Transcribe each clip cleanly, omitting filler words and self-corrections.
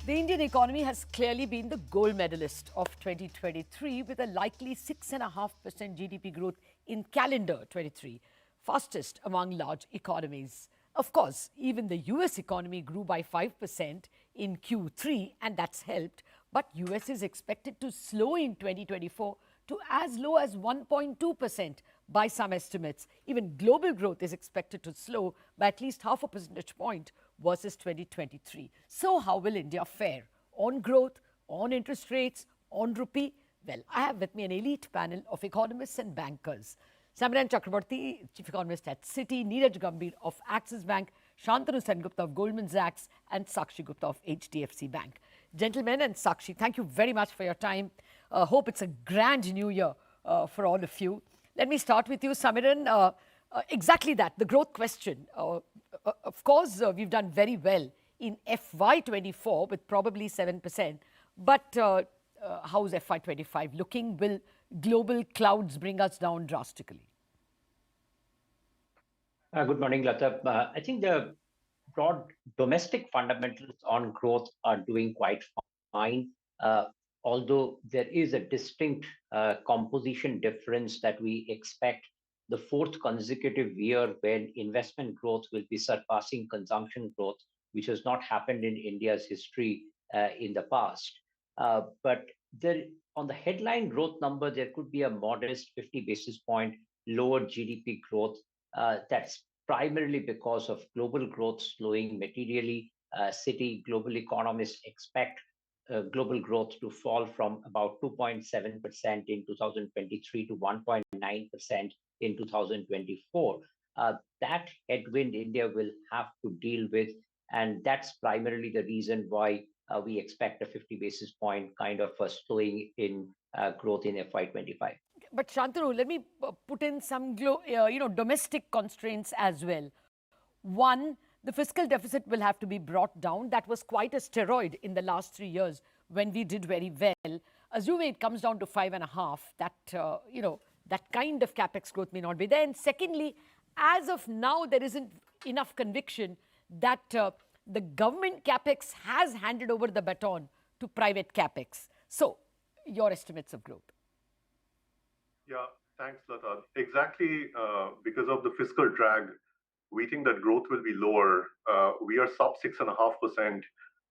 The Indian economy has clearly been the gold medalist of 2023 with a likely 6.5% GDP growth in calendar 23, fastest among large economies. Of course, even the US economy grew by 5% in Q3 and that's helped, but US is expected to slow in 2024 to as low as 1.2% by some estimates. Even global growth is expected to slow by at least half a percentage point versus 2023. So how will India fare on growth, on interest rates, on rupee? Well, I have with me an elite panel of economists and bankers. Samiran Chakrabarty, Chief Economist at Citi, Neeraj Gambhir of Axis Bank, Santanu Sengupta of Goldman Sachs and Sakshi Gupta of HDFC Bank. Gentlemen and Sakshi, thank you very much for your time. Hope it's a grand new year for all of you. Let me start with you, Samiran. Exactly that, the growth question. Of course, we've done very well in FY24 with probably 7%. But how's FY25 looking? Will global clouds bring us down drastically? Good morning, Lata. I think the broad domestic fundamentals on growth are doing quite fine, although there is a distinct composition difference that we expect the fourth consecutive year when investment growth will be surpassing consumption growth, which has not happened in India's history in the past. But there, on the headline growth number, there could be a modest 50 basis point lower GDP growth. That's primarily because of global growth slowing materially. Citi global economists expect global growth to fall from about 2.7% in 2023 to 1.9% in 2024. That headwind India will have to deal with, and that's primarily the reason why we expect a 50 basis point kind of a slowing in growth in FY25. But Shantanu, let me put in some domestic constraints as well. One, the fiscal deficit will have to be brought down. That was quite a steroid in the last 3 years when we did very well. Assuming it comes down to 5.5%, that that kind of capex growth may not be there. And secondly, as of now, there isn't enough conviction that the government capex has handed over the baton to private capex. So, your estimates of growth? Yeah, thanks, Lata. Exactly, because of the fiscal drag, we think that growth will be lower. We are sub 6.5%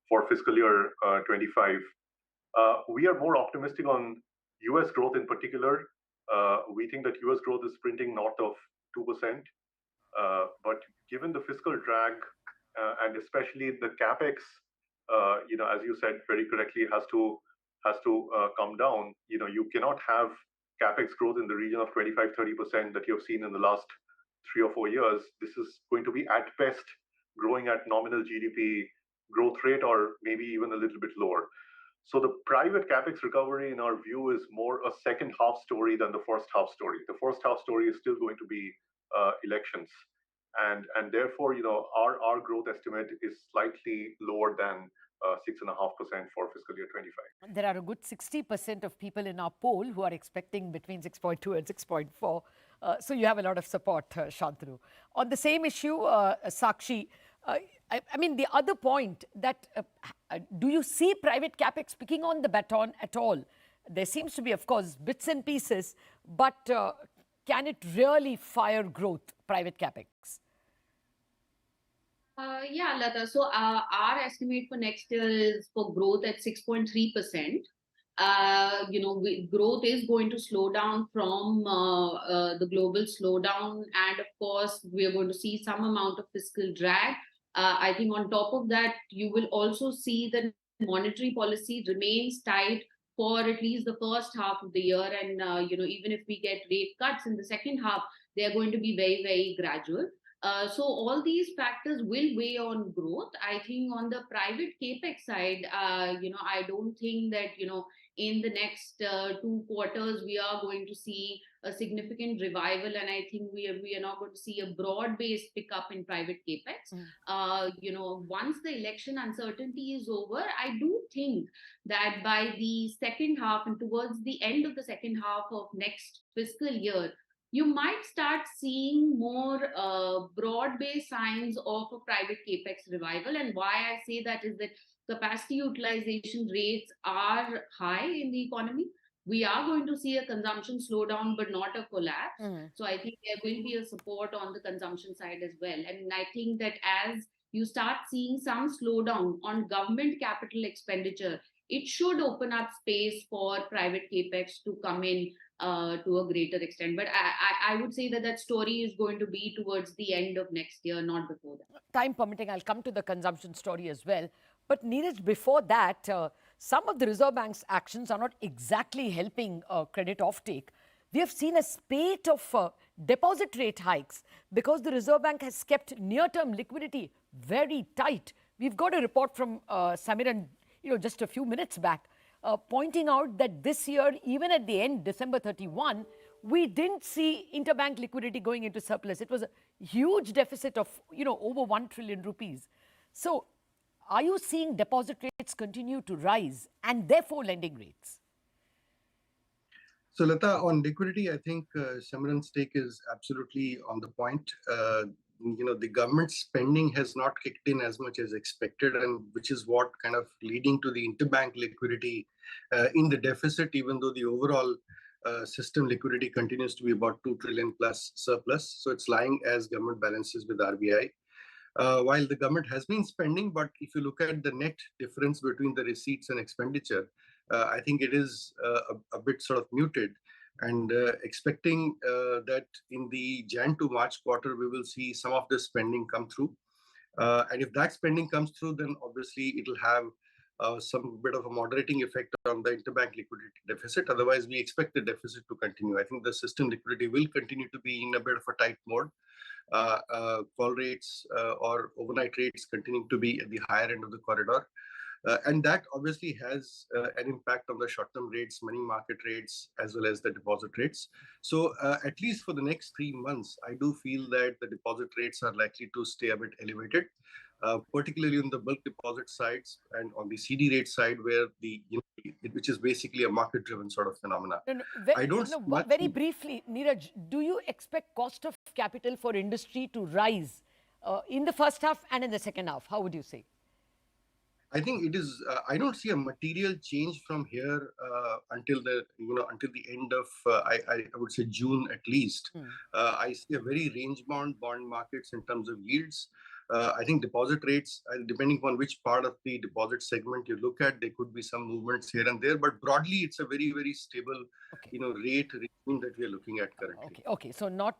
for fiscal year 25. We are more optimistic on US growth in particular. We think that US growth is printing north of 2%. But given the fiscal drag and especially the capex, as you said very correctly, has to come down. You cannot have capex growth in the region of 25-30% that you have seen in the last 3 or 4 years. This is going to be at best growing at nominal GDP growth rate or maybe even a little bit lower. So the private capex recovery, in our view, is more a second half story than the first half story. The first half story is still going to be elections. And therefore, our growth estimate is slightly lower than 6.5% for fiscal year 25. There are a good 60% of people in our poll who are expecting between 6.2 and 6.4. So you have a lot of support, Shantanu. On the same issue, Sakshi, I mean, the other point that do you see private capex picking on the baton at all? There seems to be, of course, bits and pieces, but can it really fire growth, private capex? Yeah, Lata. So our estimate for next year is for growth at 6.3%. Growth is going to slow down from the global slowdown. And of course, we are going to see some amount of fiscal drag. I think on top of that, you will also see that monetary policy remains tight for at least the first half of the year. And, even if we get rate cuts in the second half, they are going to be very, very gradual. So all these factors will weigh on growth. I think on the private capex side, I don't think that, in the next 2 quarters, we are going to see a significant revival. And I think we are not going to see a broad-based pickup in private capex. Once the election uncertainty is over, I do think that by the second half and towards the end of the second half of next fiscal year, you might start seeing more broad-based signs of a private capex revival. And why I say that is that capacity utilization rates are high in the economy. We are going to see a consumption slowdown, but not a collapse. So I think there will be a support on the consumption side as well. And I think that as you start seeing some slowdown on government capital expenditure, it should open up space for private capex to come in to a greater extent. But I would say that that story is going to be towards the end of next year, not before that. Time permitting, I'll come to the consumption story as well. But Neeraj, before that, some of the Reserve Bank's actions are not exactly helping credit offtake. We have seen a spate of deposit rate hikes because the Reserve Bank has kept near-term liquidity very tight. We've got a report from Samiran, just a few minutes back, pointing out that this year, even at the end, December 31, we didn't see interbank liquidity going into surplus. It was a huge deficit of, over 1 trillion rupees. So are you seeing deposit rates continue to rise and therefore lending rates? So Lata, on liquidity, I think Samiran's take is absolutely on the point. The government spending has not kicked in as much as expected, and which is what kind of leading to the interbank liquidity in the deficit, even though the overall system liquidity continues to be about 2 trillion plus surplus. So it's lying as government balances with RBI. While the government has been spending, but if you look at the net difference between the receipts and expenditure, I think it is a bit sort of muted. And expecting that in the Jan to March quarter, we will see some of this spending come through. And if that spending comes through, then obviously it will have some bit of a moderating effect on the interbank liquidity deficit. Otherwise, we expect the deficit to continue. I think the system liquidity will continue to be in a bit of a tight mode. Call rates or overnight rates continuing to be at the higher end of the corridor. And that obviously has an impact on the short-term rates, money market rates, as well as the deposit rates. So at least for the next 3 months, I do feel that the deposit rates are likely to stay a bit elevated, particularly on the bulk deposit sides and on the CD rate side, where which is basically a market-driven sort of phenomena. Very briefly, Neeraj, do you expect cost of capital for industry to rise in the first half and in the second half? How would you say? I think it is. I don't see a material change from here until the end of I would say June at least. I see a very range-bound bond markets in terms of yields. I think deposit rates, depending on which part of the deposit segment you look at, there could be some movements here and there. But broadly, it's a very, very stable, rate regime that we are looking at currently. Okay. So not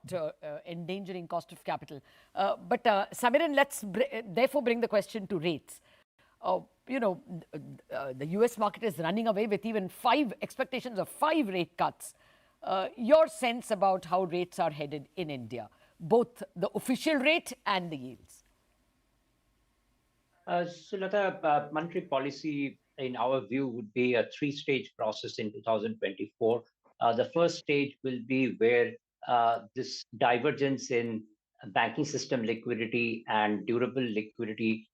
endangering cost of capital. But Samiran, let's therefore bring the question to rates. The US market is running away with even expectations of 5 rate cuts. Your sense about how rates are headed in India, both the official rate and the yields? So, Lata, monetary policy, in our view, would be a 3-stage process in 2024. The first stage will be where this divergence in banking system liquidity and durable liquidity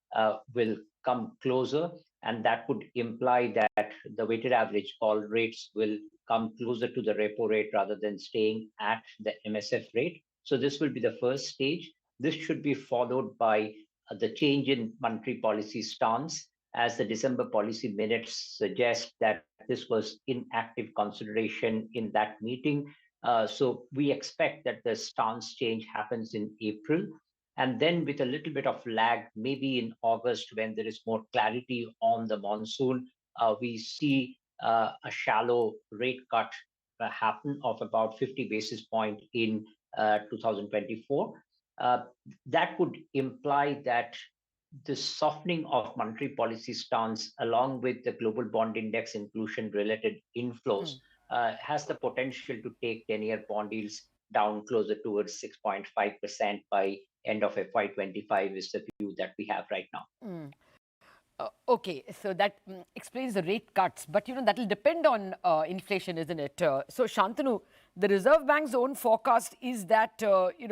will come closer, and that would imply that the weighted average call rates will come closer to the repo rate rather than staying at the MSF rate. So this will be the first stage. This should be followed by the change in monetary policy stance, as the December policy minutes suggest that this was in active consideration in that meeting. So we expect that the stance change happens in April. And then with a little bit of lag, maybe in August, when there is more clarity on the monsoon, we see a shallow rate cut happen of about 50 basis points in 2024. That would imply that the softening of monetary policy stance, along with the global bond index inclusion-related inflows, has the potential to take 10-year bond yields down closer towards 6.5% by end of FY25 is the view that we have right now. Okay, so that explains the rate cuts, but that will depend on inflation, isn't it? So Santanu, the Reserve Bank's own forecast is that in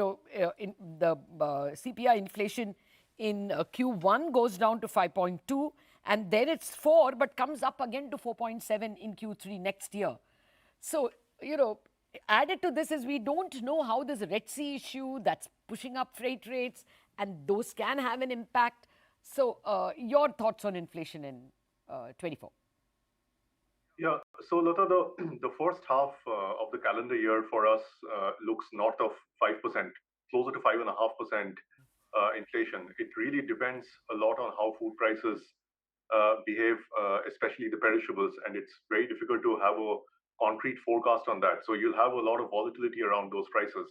the CPI inflation in Q1 goes down to 5.2, and then it's 4, but comes up again to 4.7 in Q3 next year. So added to this is we don't know how this Red Sea issue that's pushing up freight rates, and those can have an impact. So, your thoughts on inflation in 24? Yeah, so Lata, the first half of the calendar year for us looks north of 5%, closer to 5.5% inflation. It really depends a lot on how food prices behave, especially the perishables, and it's very difficult to have a concrete forecast on that. So you'll have a lot of volatility around those prices.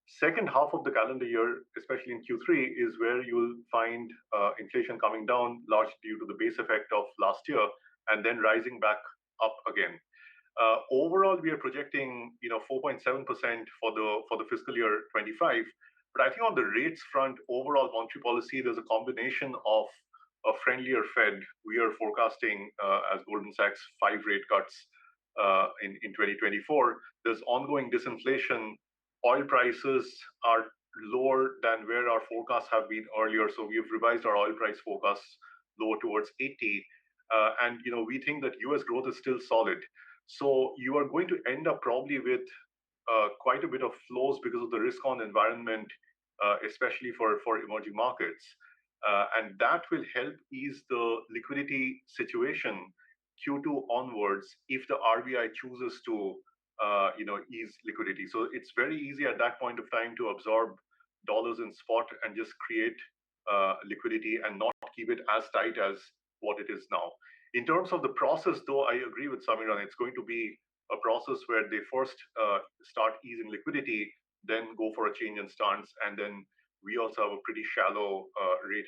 Second half of the calendar year, especially in Q3, is where you'll find inflation coming down, largely due to the base effect of last year, and then rising back up again. Overall, we are projecting 4.7% for the fiscal year 25. But I think on the rates front, overall monetary policy, there's a combination of a friendlier Fed. We are forecasting, as Goldman Sachs, 5 rate cuts in 2024. There's ongoing disinflation. Oil prices are lower than where our forecasts have been earlier. So we've revised our oil price forecasts lower towards 80. And we think that US growth is still solid. So you are going to end up probably with quite a bit of flows because of the risk-on environment, especially for emerging markets. And that will help ease the liquidity situation Q2 onwards if the RBI chooses to ease liquidity. So it's very easy at that point of time to absorb dollars in spot and just create liquidity and not keep it as tight as what it is now. In terms of the process, though, I agree with Samiran. It's going to be a process where they first start easing liquidity, then go for a change in stance, and then we also have a pretty shallow rate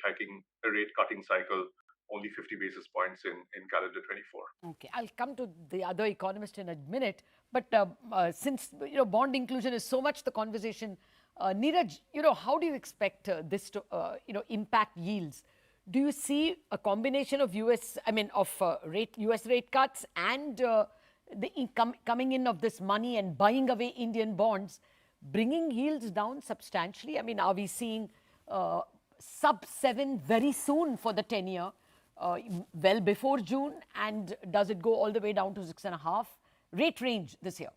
cutting cycle, only 50 basis points in calendar 24. Okay, I'll come to the other economist in a minute. But since bond inclusion is so much the conversation, Neeraj, how do you expect this to impact yields? Do you see a combination of US rate cuts and the coming in of this money and buying away Indian bonds, bringing yields down substantially? I mean, are we seeing sub 7 very soon for the 10-year, well before June? And does it go all the way down to 6.5? Rate range this year?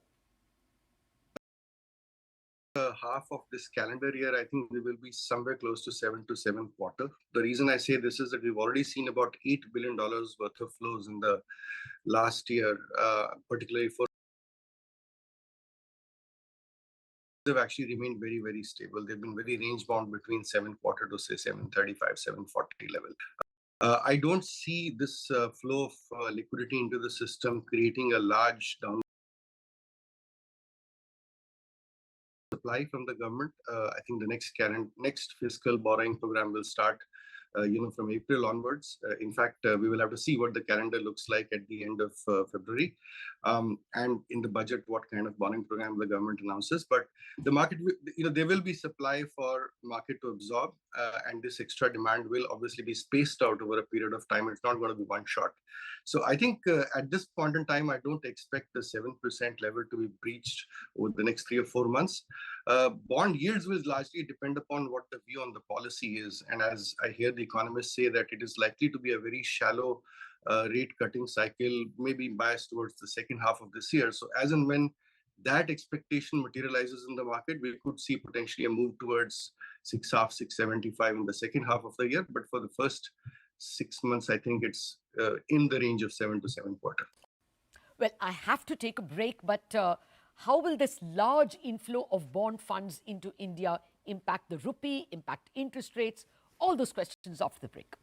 Half of this calendar year, I think we will be somewhere close to 7 to 7.25. The reason I say this is that we've already seen about $8 billion worth of flows in the last year, particularly for they've actually remained very, very stable. They've been very range bound between 7.25 to say 7.35, 7.40 level. I don't see this flow of liquidity into the system creating a large down supply from the government. I think the next fiscal borrowing program will start from April onwards. In fact, we will have to see what the calendar looks like at the end of February, and in the budget, what kind of borrowing program the government announces. But the market, there will be supply for market to absorb, and this extra demand will obviously be spaced out over a period of time. It's not going to be one shot. So I think at this point in time, I don't expect the 7% level to be breached over the next 3 or 4 months. Bond yields will largely depend upon what the view on the policy is. And as I hear the economists say that it is likely to be a very shallow rate cutting cycle, maybe biased towards the second half of this year. So as and when that expectation materializes in the market, we could see potentially a move towards 6.5, 6.75 in the second half of the year. But for the first 6 months, I think it's in the range of 7 to 7.25. Well, I have to take a break, but how will this large inflow of bond funds into India impact the rupee, impact interest rates? All those questions after the break.